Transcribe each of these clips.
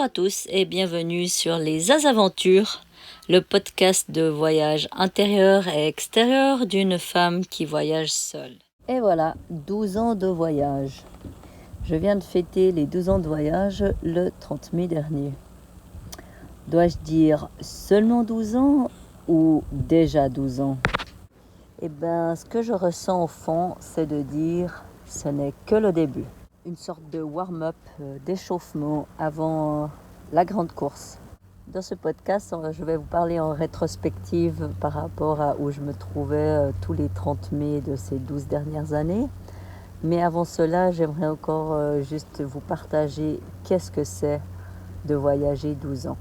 Bonjour à tous et bienvenue sur les Azaventures, le podcast de voyage intérieur et extérieur d'une femme qui voyage seule. Et voilà, 12 ans de voyage. Je viens de fêter les 12 ans de voyage le 30 mai dernier. Dois-je dire seulement 12 ans ou déjà 12 ans? Eh bien, ce que je ressens au fond, c'est de dire ce n'est que le début. Une sorte de warm-up, d'échauffement avant la grande course. Dans ce podcast, je vais vous parler en rétrospective par rapport à où je me trouvais tous les 30 mai de ces 12 dernières années. Mais avant cela, j'aimerais encore juste vous partager qu'est-ce que c'est de voyager 12 ans.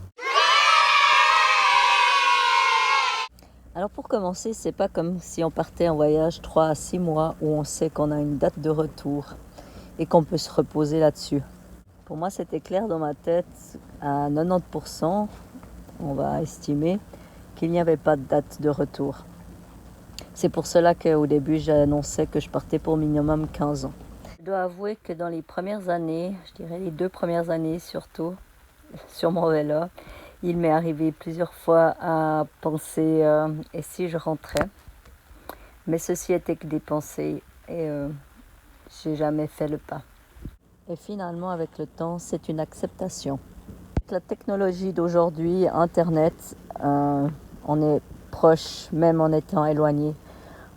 Alors pour commencer, c'est pas comme si on partait en voyage 3 à 6 mois où on sait qu'on a une date de retour et qu'on peut se reposer là-dessus. Pour moi, c'était clair dans ma tête à 90%, on va estimer, qu'il n'y avait pas de date de retour. C'est pour cela qu'au début, j'annonçais que je partais pour minimum 15 ans. Je dois avouer que dans les premières années, je dirais les 2 premières années surtout, sur mon vélo, il m'est arrivé plusieurs fois à penser et si je rentrais. Mais ceci était que des pensées et j'ai jamais fait le pas. Et finalement, avec le temps, c'est une acceptation. Avec la technologie d'aujourd'hui, Internet, on est proche même en étant éloigné.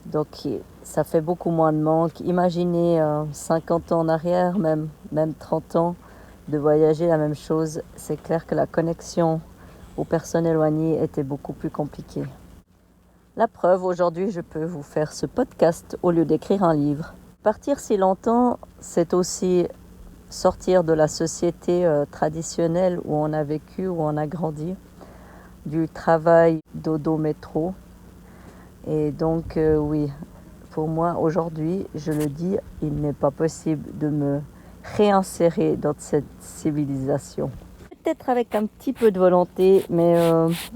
Donc ça fait beaucoup moins de manque. Imaginez 50 ans en arrière, même 30 ans, de voyager la même chose. C'est clair que la connexion aux personnes éloignées était beaucoup plus compliquée. La preuve, aujourd'hui, je peux vous faire ce podcast au lieu d'écrire un livre. Partir si longtemps, c'est aussi sortir de la société traditionnelle où on a vécu, où on a grandi, du travail dodo métro. Et donc oui, pour moi aujourd'hui, je le dis, il n'est pas possible de me réinsérer dans cette civilisation. Peut-être avec un petit peu de volonté, mais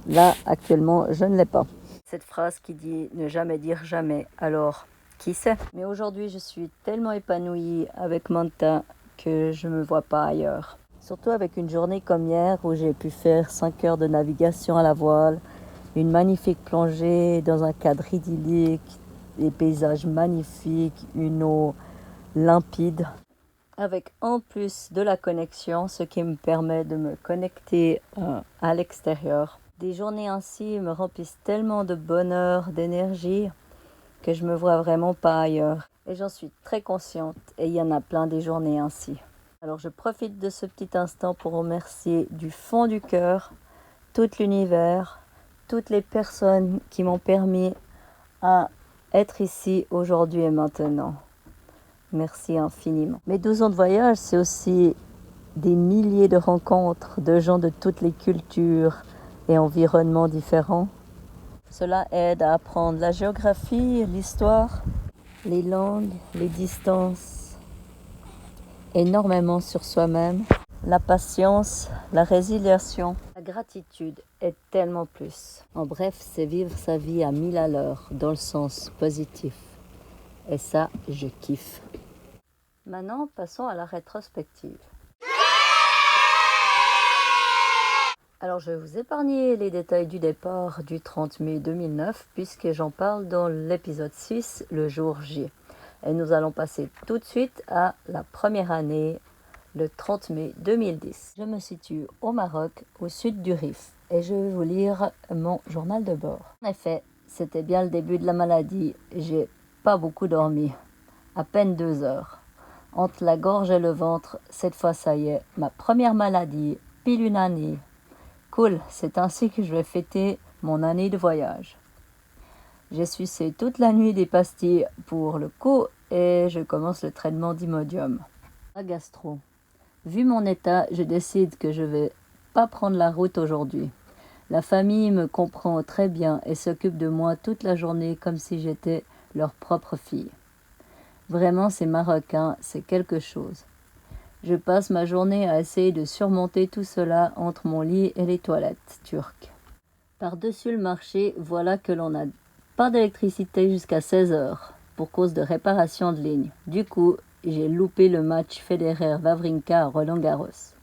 là actuellement je ne l'ai pas. Cette phrase qui dit ne jamais dire jamais, alors qui sait? Mais aujourd'hui je suis tellement épanouie avec Manta que je ne me vois pas ailleurs. Surtout avec une journée comme hier où j'ai pu faire 5 heures de navigation à la voile, une magnifique plongée dans un cadre idyllique, des paysages magnifiques, une eau limpide, avec en plus de la connexion, ce qui me permet de me connecter à l'extérieur. Des journées ainsi me remplissent tellement de bonheur, d'énergie, que je me vois vraiment pas ailleurs. Et j'en suis très consciente, et il y en a plein des journées ainsi. Alors je profite de ce petit instant pour remercier du fond du cœur tout l'univers, toutes les personnes qui m'ont permis à être ici aujourd'hui et maintenant. Merci infiniment. Mes 12 ans de voyage, c'est aussi des milliers de rencontres de gens de toutes les cultures et environnements différents. Cela aide à apprendre la géographie, l'histoire, les langues, les distances, énormément sur soi-même, la patience, la résiliation, la gratitude et tellement plus. En bref, c'est vivre sa vie à 1000 à l'heure, dans le sens positif. Et ça, je kiffe. Maintenant, passons à la rétrospective. Alors, je vais vous épargner les détails du départ du 30 mai 2009, puisque j'en parle dans l'épisode 6, le jour J. Et nous allons passer tout de suite à la première année, le 30 mai 2010. Je me situe au Maroc, au sud du Rif, et je vais vous lire mon journal de bord. En effet, c'était bien le début de la maladie. J'ai pas beaucoup dormi, à peine 2 heures. Entre la gorge et le ventre, cette fois ça y est, ma première maladie, pile une année. Cool, c'est ainsi que je vais fêter mon année de voyage. J'ai sucé toute la nuit des pastilles pour le coup et je commence le traitement d'Imodium. La gastro. Vu mon état, je décide que je vais pas prendre la route aujourd'hui. La famille me comprend très bien et s'occupe de moi toute la journée comme si j'étais leur propre fille. Vraiment, ces Marocains, c'est quelque chose. Je passe ma journée à essayer de surmonter tout cela entre mon lit et les toilettes turques. Par-dessus le marché, voilà que l'on n'a pas d'électricité jusqu'à 16 heures pour cause de réparation de ligne. Du coup, j'ai loupé le match Federer-Wawrinka à Roland-Garros.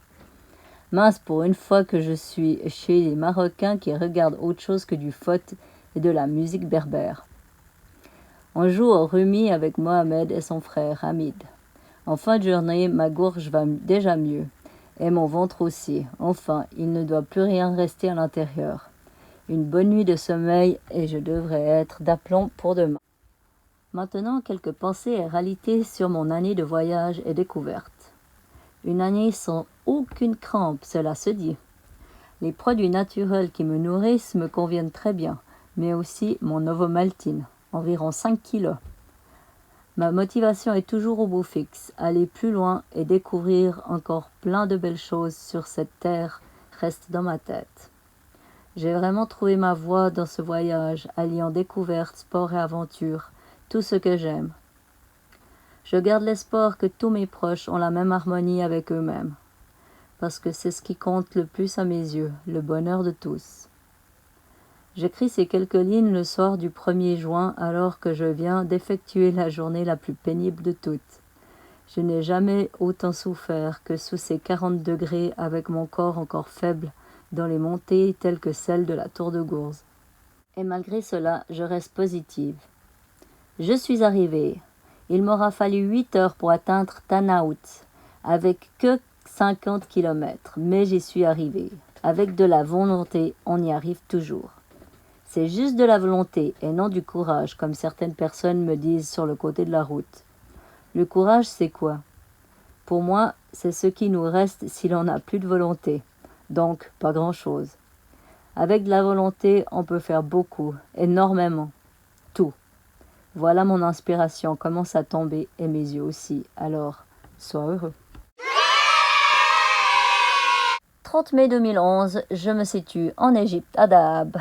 Mince, pour une fois que je suis chez les Marocains qui regardent autre chose que du foot et de la musique berbère. On joue au rumi avec Mohamed et son frère Hamid. En fin de journée, ma gorge va déjà mieux. Et mon ventre aussi. Enfin, il ne doit plus rien rester à l'intérieur. Une bonne nuit de sommeil et je devrais être d'aplomb pour demain. Maintenant, quelques pensées et réalités sur mon année de voyage et découverte. Une année sans aucune crampe, cela se dit. Les produits naturels qui me nourrissent me conviennent très bien, mais aussi mon ovomaltine, environ 5 kilos. Ma motivation est toujours au bout fixe, aller plus loin et découvrir encore plein de belles choses sur cette terre reste dans ma tête. J'ai vraiment trouvé ma voie dans ce voyage, alliant découverte, sport et aventure, tout ce que j'aime. Je garde l'espoir que tous mes proches ont la même harmonie avec eux-mêmes, parce que c'est ce qui compte le plus à mes yeux, le bonheur de tous. J'écris ces quelques lignes le soir du 1er juin alors que je viens d'effectuer la journée la plus pénible de toutes. Je n'ai jamais autant souffert que sous ces 40 degrés avec mon corps encore faible dans les montées telles que celle de la Tour de Gourze. Et malgré cela, je reste positive. Je suis arrivée. Il m'aura fallu 8 heures pour atteindre Tanaout, avec que 50 km, mais j'y suis arrivée. Avec de la volonté, on y arrive toujours. C'est juste de la volonté et non du courage, comme certaines personnes me disent sur le côté de la route. Le courage, c'est quoi? Pour moi, c'est ce qui nous reste si l'on n'a plus de volonté. Donc, pas grand-chose. Avec de la volonté, on peut faire beaucoup, énormément, tout. Voilà, mon inspiration commence à tomber et mes yeux aussi. Alors, sois heureux. 30 mai 2011, je me situe en Égypte, à Dahab.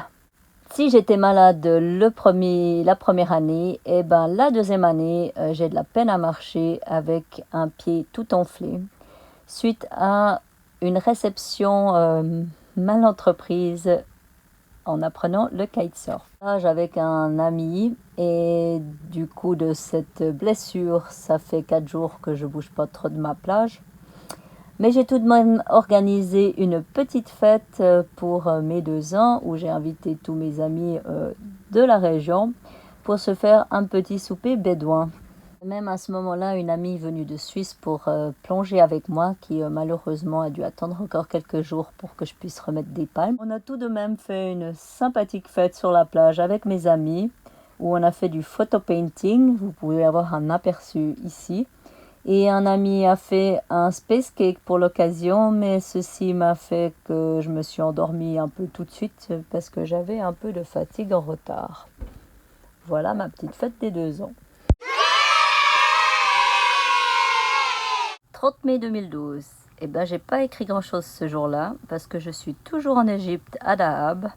Si j'étais malade la première année, et ben la deuxième année, j'ai de la peine à marcher avec un pied tout enflé, suite à une réception mal entreprise en apprenant le kitesurf. Avec un ami et du coup de cette blessure, ça fait 4 jours que je bouge pas trop de ma plage. Mais j'ai tout de même organisé une petite fête pour mes 2 ans où j'ai invité tous mes amis de la région pour se faire un petit souper bédouin. Même à ce moment-là, une amie venue de Suisse pour plonger avec moi qui malheureusement a dû attendre encore quelques jours pour que je puisse remettre des palmes. On a tout de même fait une sympathique fête sur la plage avec mes amis où on a fait du photo painting. Vous pouvez avoir un aperçu ici. Et un ami a fait un space cake pour l'occasion, mais ceci m'a fait que je me suis endormie un peu tout de suite parce que j'avais un peu de fatigue en retard. Voilà ma petite fête des 2 ans. 30 mai 2012. Eh ben, j'ai pas écrit grand-chose ce jour-là parce que je suis toujours en Égypte, à Dahab,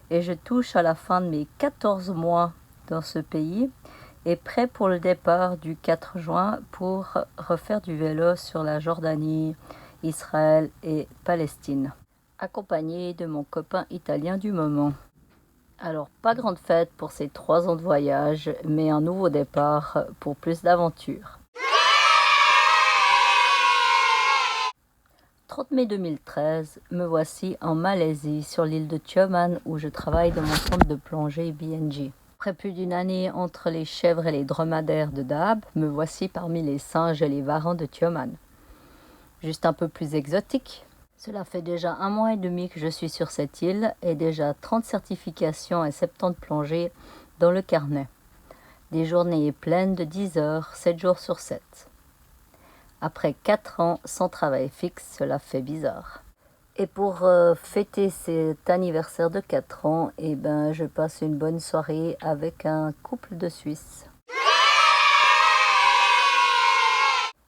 et je touche à la fin de mes 14 mois dans ce pays. Et prêt pour le départ du 4 juin pour refaire du vélo sur la Jordanie, Israël et Palestine, accompagné de mon copain italien du moment. Alors, pas grande fête pour ces 3 ans de voyage, mais un nouveau départ pour plus d'aventures. 30 mai 2013, me voici en Malaisie, sur l'île de Tioman, où je travaille dans mon centre de plongée BNG. Après plus d'une année entre les chèvres et les dromadaires de Dahab, me voici parmi les singes et les varans de Tioman. Juste un peu plus exotique. Cela fait déjà 1 mois et demi que je suis sur cette île et déjà 30 certifications et 70 plongées dans le carnet. Des journées pleines de 10 heures, 7 jours sur 7. Après 4 ans sans travail fixe, cela fait bizarre. Et pour fêter cet anniversaire de 4 ans, eh ben, je passe une bonne soirée avec un couple de Suisses.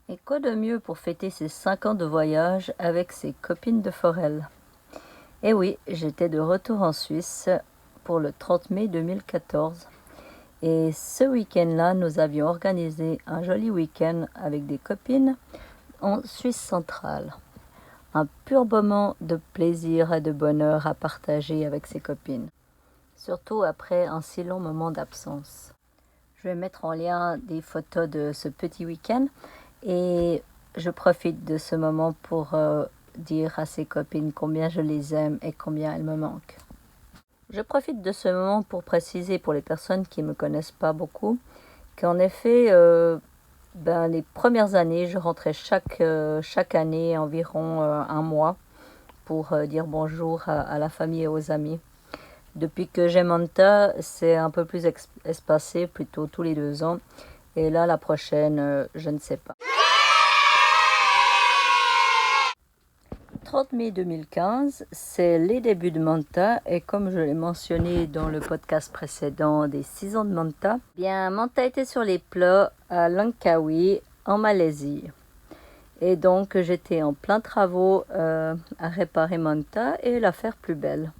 Et quoi de mieux pour fêter ces 5 ans de voyage avec ses copines de Forel? Eh oui, j'étais de retour en Suisse pour le 30 mai 2014. Et ce week-end-là, nous avions organisé un joli week-end avec des copines en Suisse centrale. Un pur moment de plaisir et de bonheur à partager avec ses copines, surtout après un si long moment d'absence. Je vais mettre en lien des photos de ce petit week-end et je profite de ce moment pour dire à ses copines combien je les aime et combien elles me manquent. Je profite de ce moment pour préciser pour les personnes qui ne me connaissent pas beaucoup qu'en effet, les premières années, je rentrais chaque année environ un mois pour dire bonjour à la famille et aux amis. Depuis que j'ai Manta, c'est un peu plus espacé, plutôt tous les 2 ans. Et là, la prochaine, je ne sais pas. 30 mai 2015, c'est les débuts de Manta et comme je l'ai mentionné dans le podcast précédent des 6 ans de Manta, Manta était sur les plats à Langkawi en Malaisie. Et donc j'étais en plein travaux à réparer Manta et la faire plus belle.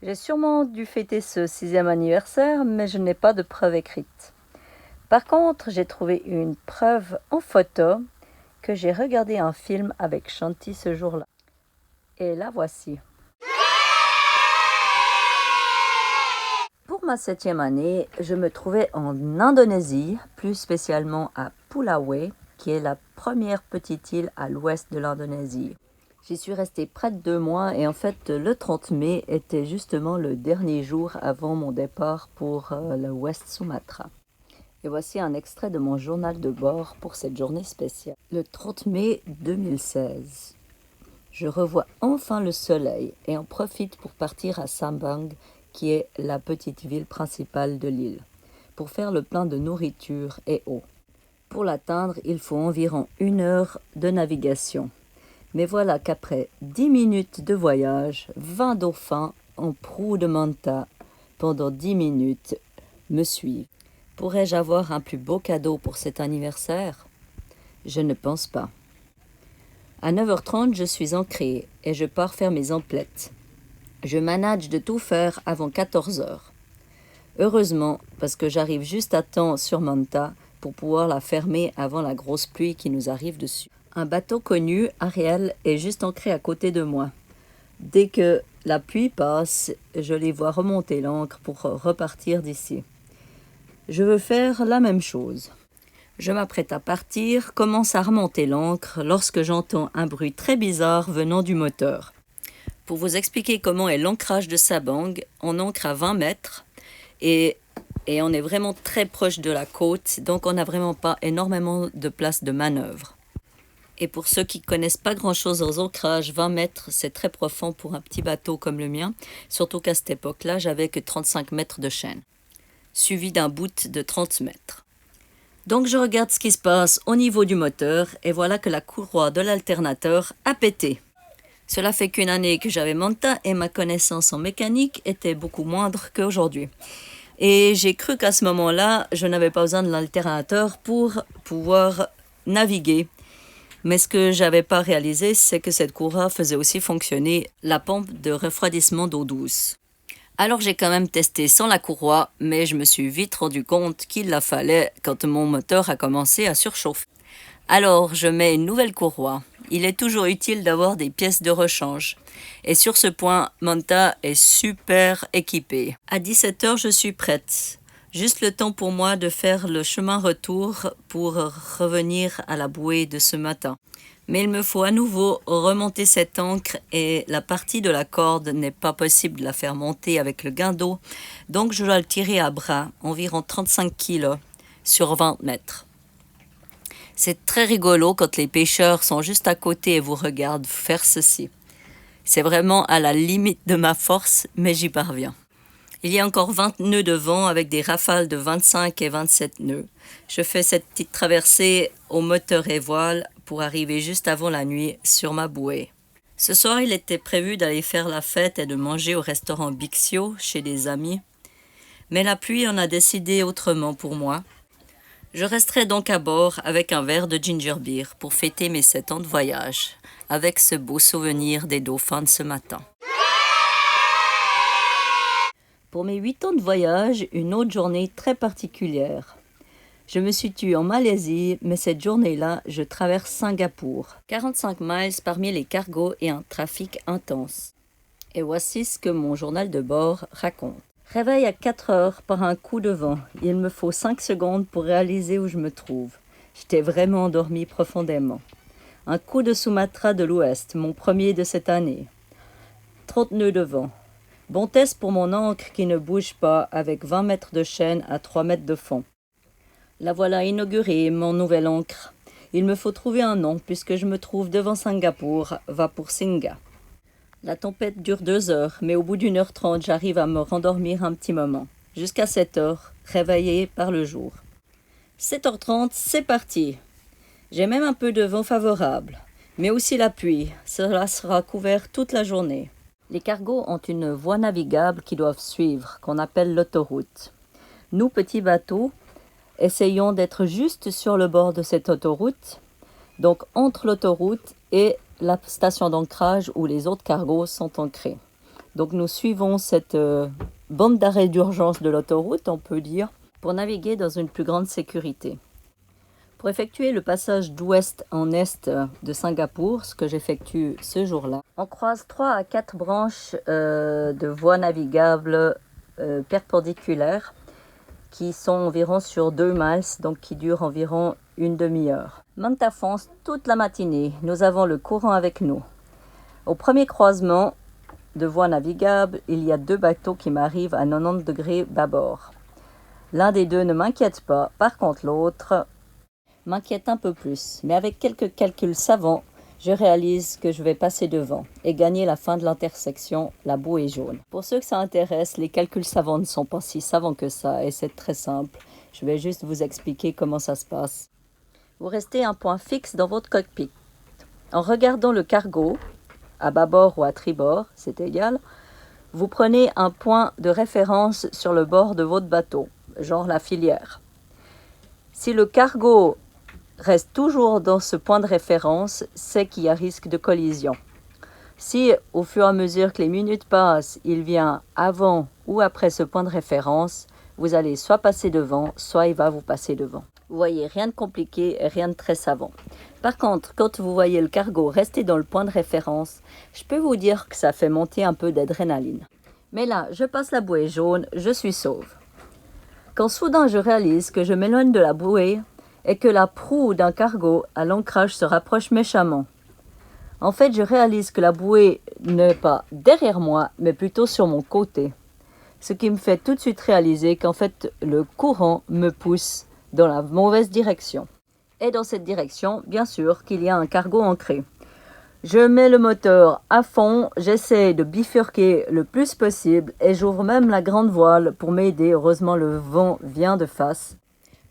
J'ai sûrement dû fêter ce 6e anniversaire, mais je n'ai pas de preuve écrite. Par contre, j'ai trouvé une preuve en photo que j'ai regardé un film avec Shanti ce jour-là. Et la voici. Pour ma 7e année, je me trouvais en Indonésie, plus spécialement à Pulauwe, qui est la première petite île à l'ouest de l'Indonésie. J'y suis restée près de 2 mois et en fait le 30 mai était justement le dernier jour avant mon départ pour le West Sumatra. Et voici un extrait de mon journal de bord pour cette journée spéciale. Le 30 mai 2016. Je revois enfin le soleil et en profite pour partir à Sambang, qui est la petite ville principale de l'île, pour faire le plein de nourriture et eau. Pour l'atteindre, il faut environ 1 heure de navigation. Mais voilà qu'après 10 minutes de voyage, 20 dauphins en proue de Manta pendant 10 minutes me suivent. Pourrais-je avoir un plus beau cadeau pour cet anniversaire? Je ne pense pas. À 9h30, je suis ancrée et je pars faire mes emplettes. Je manage de tout faire avant 14h. Heureusement, parce que j'arrive juste à temps sur Manta pour pouvoir la fermer avant la grosse pluie qui nous arrive dessus. Un bateau connu, Ariel, est juste ancré à côté de moi. Dès que la pluie passe, je les vois remonter l'ancre pour repartir d'ici. Je veux faire la même chose. Je m'apprête à partir, commence à remonter l'ancre lorsque j'entends un bruit très bizarre venant du moteur. Pour vous expliquer comment est l'ancrage de Sabang, on ancre à 20 mètres et on est vraiment très proche de la côte, donc on n'a vraiment pas énormément de place de manœuvre. Et pour ceux qui ne connaissent pas grand-chose aux ancrages, 20 mètres, c'est très profond pour un petit bateau comme le mien, surtout qu'à cette époque-là, j'avais que 35 mètres de chaîne, suivi d'un bout de 30 mètres. Donc je regarde ce qui se passe au niveau du moteur et voilà que la courroie de l'alternateur a pété. Cela fait qu'une année que j'avais Manta et ma connaissance en mécanique était beaucoup moindre qu'aujourd'hui. Et j'ai cru qu'à ce moment-là, je n'avais pas besoin de l'alternateur pour pouvoir naviguer. Mais ce que je n'avais pas réalisé, c'est que cette courroie faisait aussi fonctionner la pompe de refroidissement d'eau douce. Alors j'ai quand même testé sans la courroie, mais je me suis vite rendu compte qu'il la fallait quand mon moteur a commencé à surchauffer. Alors je mets une nouvelle courroie. Il est toujours utile d'avoir des pièces de rechange. Et sur ce point, Manta est super équipé. À 17h, je suis prête. Juste le temps pour moi de faire le chemin retour pour revenir à la bouée de ce matin. Mais il me faut à nouveau remonter cette ancre et la partie de la corde n'est pas possible de la faire monter avec le guindeau. Donc je dois le tirer à bras, environ 35 kg sur 20 mètres. C'est très rigolo quand les pêcheurs sont juste à côté et vous regardent faire ceci. C'est vraiment à la limite de ma force, mais j'y parviens. Il y a encore 20 nœuds de vent avec des rafales de 25 et 27 nœuds. Je fais cette petite traversée au moteur et voile pour arriver juste avant la nuit sur ma bouée. Ce soir, il était prévu d'aller faire la fête et de manger au restaurant Bixio chez des amis. Mais la pluie en a décidé autrement pour moi. Je resterai donc à bord avec un verre de ginger beer pour fêter mes 7 ans de voyage, avec ce beau souvenir des dauphins de ce matin. Pour mes 8 ans de voyage, une autre journée très particulière. Je me situe en Malaisie, mais cette journée-là, je traverse Singapour. 45 miles parmi les cargos et un trafic intense. Et voici ce que mon journal de bord raconte. Réveil à 4 heures par un coup de vent. Il me faut 5 secondes pour réaliser où je me trouve. J'étais vraiment endormi profondément. Un coup de Sumatra de l'Ouest, mon premier de cette année. 30 nœuds de vent. Bon test pour mon ancre qui ne bouge pas avec 20 mètres de chaîne à 3 mètres de fond. La voilà inaugurée, mon nouvel ancre. Il me faut trouver un nom puisque je me trouve devant Singapour, va pour Singa. La tempête dure 2 heures, mais au bout d'1h30, j'arrive à me rendormir un petit moment. Jusqu'à 7 heures, réveillée par le jour. 7h30, c'est parti. J'ai même un peu de vent favorable, mais aussi la pluie. Cela sera couvert toute la journée. Les cargos ont une voie navigable qu'ils doivent suivre, qu'on appelle l'autoroute. Nous, petits bateaux, essayons d'être juste sur le bord de cette autoroute, donc entre l'autoroute et la station d'ancrage où les autres cargos sont ancrés. Donc nous suivons cette bande d'arrêt d'urgence de l'autoroute, on peut dire, pour naviguer dans une plus grande sécurité. Pour effectuer le passage d'ouest en est de Singapour, ce que j'effectue ce jour-là, on croise 3 à 4 branches de voies navigables perpendiculaires qui sont environ sur 2 miles, donc qui durent environ une demi-heure. Manta fonce toute la matinée, nous avons le courant avec nous. Au premier croisement de voies navigables, il y a 2 bateaux qui m'arrivent à 90 degrés bâbord. L'un des 2 ne m'inquiète pas, par contre l'autre m'inquiète un peu plus, mais avec quelques calculs savants, je réalise que je vais passer devant et gagner la fin de l'intersection, la bouée jaune. Pour ceux que ça intéresse, les calculs savants ne sont pas si savants que ça et c'est très simple. Je vais juste vous expliquer comment ça se passe. Vous restez un point fixe dans votre cockpit. En regardant le cargo, à bâbord ou à tribord, c'est égal, vous prenez un point de référence sur le bord de votre bateau, genre la filière. Si le cargo reste toujours dans ce point de référence, c'est qu'il y a risque de collision. Si, au fur et à mesure que les minutes passent, il vient avant ou après ce point de référence, vous allez soit passer devant, soit il va vous passer devant. Vous voyez, rien de compliqué et rien de très savant. Par contre, quand vous voyez le cargo rester dans le point de référence, je peux vous dire que ça fait monter un peu d'adrénaline. Mais là, je passe la bouée jaune, je suis sauve. Quand soudain je réalise que je m'éloigne de la bouée, et que la proue d'un cargo à l'ancrage se rapproche méchamment. En fait, je réalise que la bouée n'est pas derrière moi, mais plutôt sur mon côté. Ce qui me fait tout de suite réaliser qu'en fait, le courant me pousse dans la mauvaise direction. Et dans cette direction, bien sûr, qu'il y a un cargo ancré. Je mets le moteur à fond, j'essaie de bifurquer le plus possible et j'ouvre même la grande voile pour m'aider. Heureusement, le vent vient de face.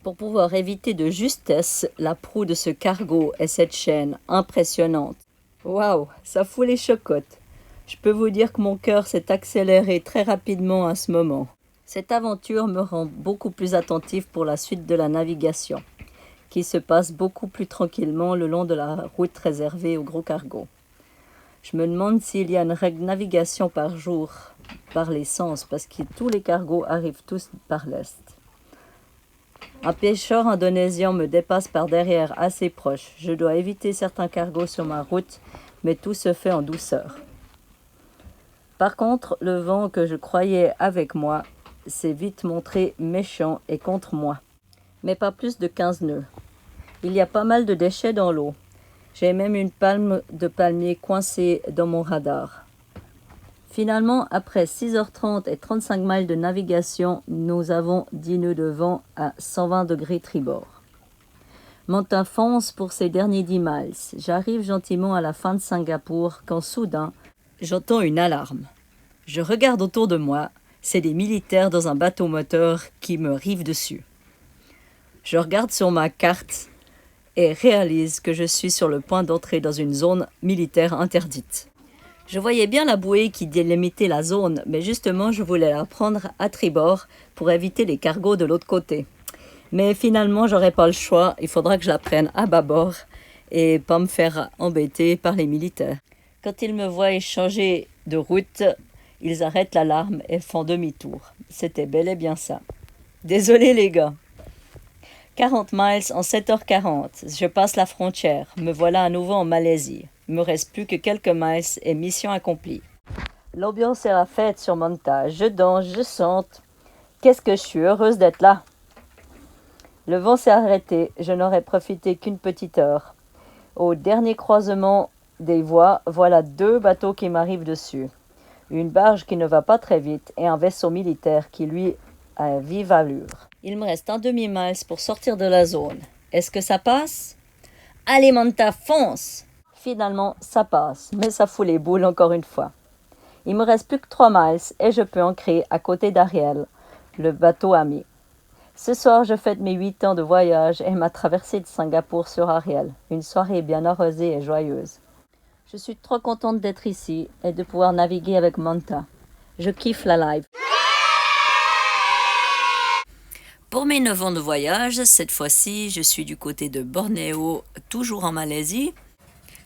Pour pouvoir éviter de justesse la proue de ce cargo et cette chaîne impressionnante. Waouh, ça fout les chocottes. Je peux vous dire que mon cœur s'est accéléré très rapidement à ce moment. Cette aventure me rend beaucoup plus attentif pour la suite de la navigation, qui se passe beaucoup plus tranquillement le long de la route réservée aux gros cargos. Je me demande s'il y a une règle navigation par jour, par les sens, parce que tous les cargos arrivent tous par l'est. Un pêcheur indonésien me dépasse par derrière assez proche. Je dois éviter certains cargos sur ma route, mais tout se fait en douceur. Par contre, le vent que je croyais avec moi s'est vite montré méchant et contre moi. Mais pas plus de 15 nœuds. Il y a pas mal de déchets dans l'eau. J'ai même une palme de palmier coincée dans mon radar. Finalement, après 6h30 et 35 miles de navigation, nous avons 10 nœuds de vent à 120 degrés tribord. Manta fonce pour ces derniers 10 miles. J'arrive gentiment à la fin de Singapour quand soudain, j'entends une alarme. Je regarde autour de moi, c'est des militaires dans un bateau moteur qui me rivent dessus. Je regarde sur ma carte et réalise que je suis sur le point d'entrer dans une zone militaire interdite. Je voyais bien la bouée qui délimitait la zone, mais justement je voulais la prendre à tribord pour éviter les cargos de l'autre côté. Mais finalement j'aurai pas le choix, il faudra que je la prenne à bâbord et pas me faire embêter par les militaires. Quand ils me voient changer de route, ils arrêtent l'alarme et font demi-tour. C'était bel et bien ça. Désolé les gars. 40 miles en 7h40, je passe la frontière, me voilà à nouveau en Malaisie. Il me reste plus que quelques miles et mission accomplie. L'ambiance est la fête sur Manta. Je danse, je chante. Qu'est-ce que je suis heureuse d'être là. Le vent s'est arrêté. Je n'aurais profité qu'une petite heure. Au dernier croisement des voies, voilà 2 bateaux qui m'arrivent dessus. Une barge qui ne va pas très vite et un vaisseau militaire qui, lui, a vive allure. Il me reste un demi-mile pour sortir de la zone. Est-ce que ça passe? Allez, Manta, fonce! Finalement, ça passe, mais ça fout les boules encore une fois. Il me reste plus que 3 miles et je peux ancrer à côté d'Ariel, le bateau ami. Ce soir, je fête mes 8 ans de voyage et ma traversée de Singapour sur Ariel. Une soirée bien arrosée et joyeuse. Je suis trop contente d'être ici et de pouvoir naviguer avec Manta. Je kiffe la live. Pour mes 9 ans de voyage, cette fois-ci, je suis du côté de Bornéo, toujours en Malaisie.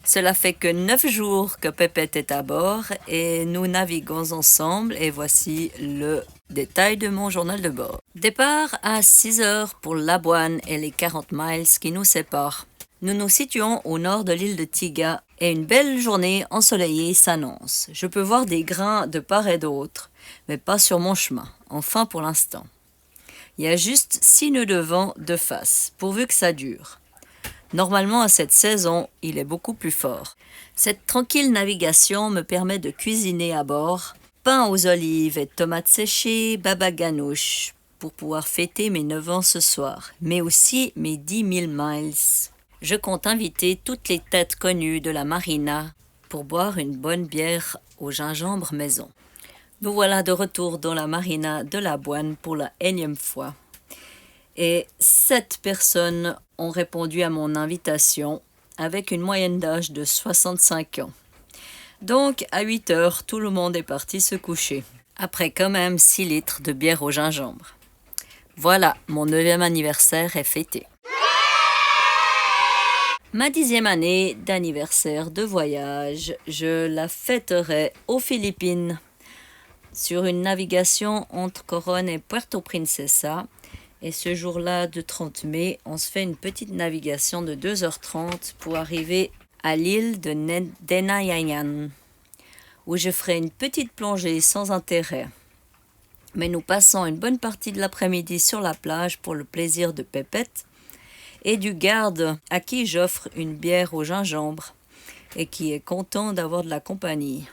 Cela fait que 9 jours que Pépette est à bord et nous naviguons ensemble et voici le détail de mon journal de bord. Départ à 6 heures pour Labuan et les 40 miles qui nous séparent. Nous nous situons au nord de l'île de Tiga et une belle journée ensoleillée s'annonce. Je peux voir des grains de part et d'autre, mais pas sur mon chemin, enfin pour l'instant. Il y a juste 6 nœuds de vent de face, pourvu que ça dure. Normalement, à cette saison, il est beaucoup plus fort. Cette tranquille navigation me permet de cuisiner à bord, pain aux olives et tomates séchées, baba ganoush, pour pouvoir fêter mes 9 ans ce soir, mais aussi mes 10 000 miles. Je compte inviter toutes les têtes connues de la marina pour boire une bonne bière au gingembre maison. Nous voilà de retour dans la marina de Labuan pour la énième fois. Et 7 personnes ont répondu à mon invitation avec une moyenne d'âge de 65 ans. Donc, à 8 heures, tout le monde est parti se coucher. Après quand même 6 litres de bière au gingembre. Voilà, mon 9e anniversaire est fêté. Ma 10e année d'anniversaire de voyage, je la fêterai aux Philippines sur une navigation entre Coron et Puerto Princesa. Et ce jour-là, de 30 mai, on se fait une petite navigation de 2h30 pour arriver à l'île de Denayayan, où je ferai une petite plongée sans intérêt. Mais nous passons une bonne partie de l'après-midi sur la plage pour le plaisir de Pépette et du garde à qui j'offre une bière au gingembre et qui est content d'avoir de la compagnie.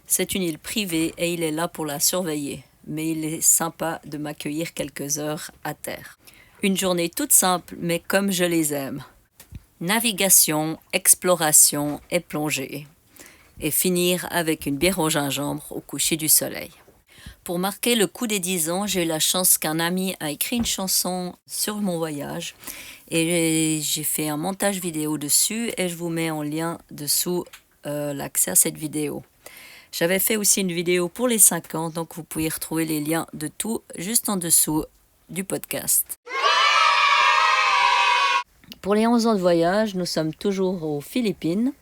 C'est une île privée et il est là pour la surveiller, mais il est sympa de m'accueillir quelques heures à terre. Une journée toute simple, mais comme je les aime. Navigation, exploration et plongée. Et finir avec une bière au gingembre au coucher du soleil. Pour marquer le coup des 10 ans, j'ai eu la chance qu'un ami a écrit une chanson sur mon voyage et j'ai fait un montage vidéo dessus et je vous mets en lien dessous l'accès à cette vidéo. J'avais fait aussi une vidéo pour les 5 ans, donc vous pouvez retrouver les liens de tout juste en dessous du podcast. Pour les 11 ans de voyage, nous sommes toujours aux Philippines.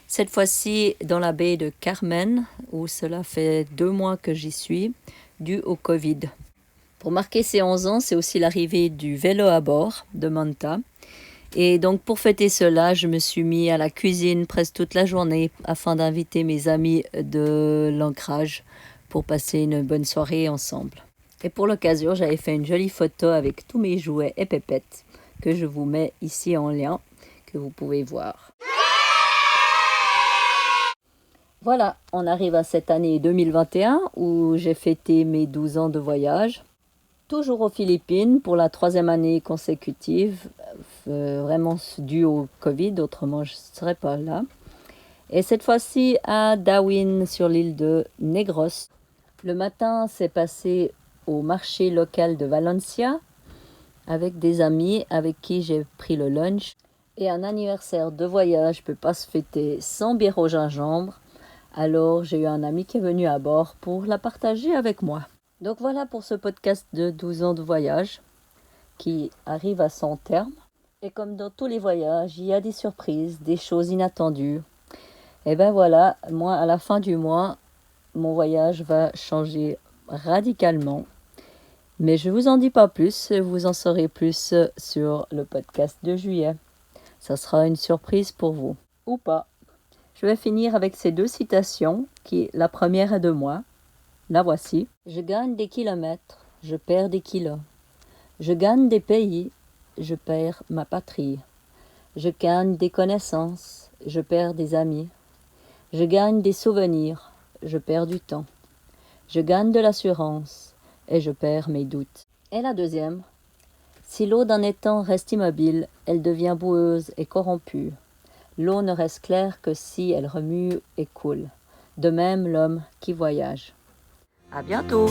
Cette fois-ci dans la baie de Carmen, où cela fait 2 mois que j'y suis, dû au Covid. Pour marquer ces 11 ans, c'est aussi l'arrivée du vélo à bord de Manta. Et donc pour fêter cela, je me suis mis à la cuisine presque toute la journée afin d'inviter mes amis de l'ancrage pour passer une bonne soirée ensemble. Et pour l'occasion, j'avais fait une jolie photo avec tous mes jouets et pépettes que je vous mets ici en lien, que vous pouvez voir. Voilà, on arrive à cette année 2021 où j'ai fêté mes 12 ans de voyage. Toujours aux Philippines pour la 3e année consécutive, vraiment dû au Covid, autrement je ne serais pas là. Et cette fois-ci à Darwin sur l'île de Negros. Le matin, c'est passé au marché local de Valencia avec des amis avec qui j'ai pris le lunch. Et un anniversaire de voyage ne peut pas se fêter sans bière au gingembre. Alors j'ai eu un ami qui est venu à bord pour la partager avec moi. Donc voilà pour ce podcast de 12 ans de voyage qui arrive à son terme. Et comme dans tous les voyages, il y a des surprises, des choses inattendues. Et ben voilà, moi à la fin du mois, mon voyage va changer radicalement. Mais je ne vous en dis pas plus, vous en saurez plus sur le podcast de juillet. Ça sera une surprise pour vous, ou pas. Je vais finir avec ces 2 citations, qui la première est de moi. La voici. Je gagne des kilomètres, je perds des kilos. Je gagne des pays, je perds ma patrie. Je gagne des connaissances, je perds des amis. Je gagne des souvenirs, je perds du temps. Je gagne de l'assurance et je perds mes doutes. Et la deuxième, si l'eau d'un étang reste immobile, elle devient boueuse et corrompue. L'eau ne reste claire que si elle remue et coule. De même l'homme qui voyage. À bientôt!